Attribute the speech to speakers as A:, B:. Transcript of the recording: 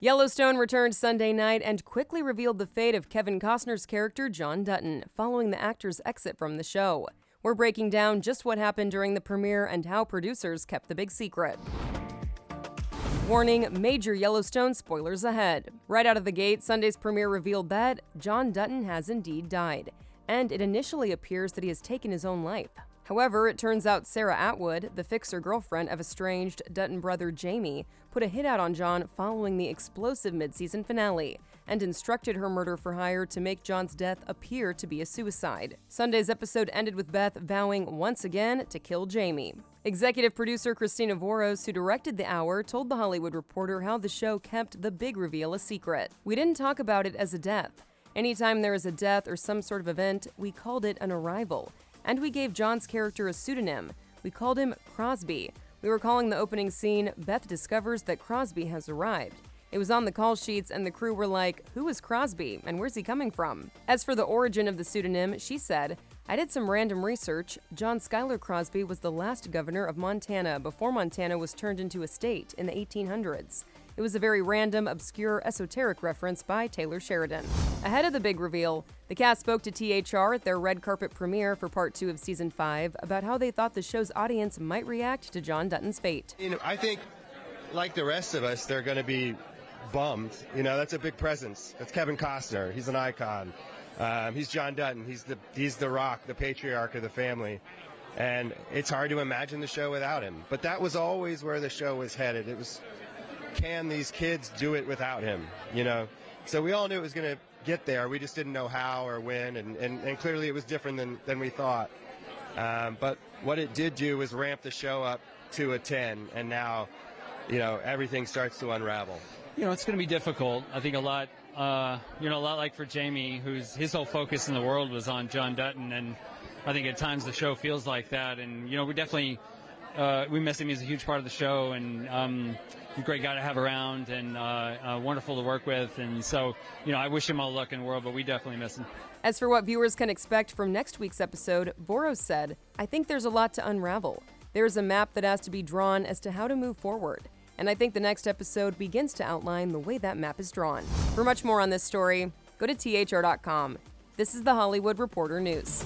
A: Yellowstone returned Sunday night and quickly revealed the fate of Kevin Costner's character John Dutton following the actor's exit from the show. We're breaking down just what happened during the premiere and how producers kept the big secret. Warning, major Yellowstone spoilers ahead. Right out of the gate, Sunday's premiere revealed that John Dutton has indeed died, and it initially appears that he has taken his own life. However, it turns out Sarah Atwood, the fixer girlfriend of estranged Dutton brother Jamie, put a hit out on John following the explosive mid-season finale and instructed her murder-for-hire to make John's death appear to be a suicide. Sunday's episode ended with Beth vowing once again to kill Jamie. Executive producer Christina Voros, who directed The Hour, told The Hollywood Reporter how the show kept the big reveal a secret. "We didn't talk about it as a death. Anytime there is a death or some sort of event, we called it an arrival. And we gave John's character a pseudonym. We called him Crosby. We were calling the opening scene, Beth discovers that Crosby has arrived. It was on the call sheets and the crew were like, who is Crosby and where's he coming from?" As for the origin of the pseudonym, she said, "I did some random research. John Schuyler Crosby was the last governor of Montana before Montana was turned into a state in the 1800s. It was a very random, obscure, esoteric reference by Taylor Sheridan." Ahead of the big reveal, the cast spoke to THR at their red carpet premiere for Part 2 of Season 5 about how they thought the show's audience might react to John Dutton's fate.
B: I think, like the rest of us, they're going to be bummed. That's a big presence. That's Kevin Costner. He's an icon. He's John Dutton. He's the rock, the patriarch of the family. And it's hard to imagine the show without him. But that was always where the show was headed. It was, can these kids do it without him? So we all knew it was going to get there. We just didn't know how or when, and clearly it was different than we thought. But what it did do was ramp the show up to a 10, and now, everything starts to unravel.
C: It's going to be difficult. I think a lot like for Jamie, his whole focus in the world was on John Dutton, and I think at times the show feels like that. And, we definitely, we miss him. He's a huge part of the show, and a great guy to have around, and wonderful to work with. And so, I wish him all luck in the world, but we definitely miss him.
A: As for what viewers can expect from next week's episode, Voros said, "I think there's a lot to unravel. There's a map that has to be drawn as to how to move forward. And I think the next episode begins to outline the way that map is drawn." For much more on this story, go to THR.com. This is The Hollywood Reporter News.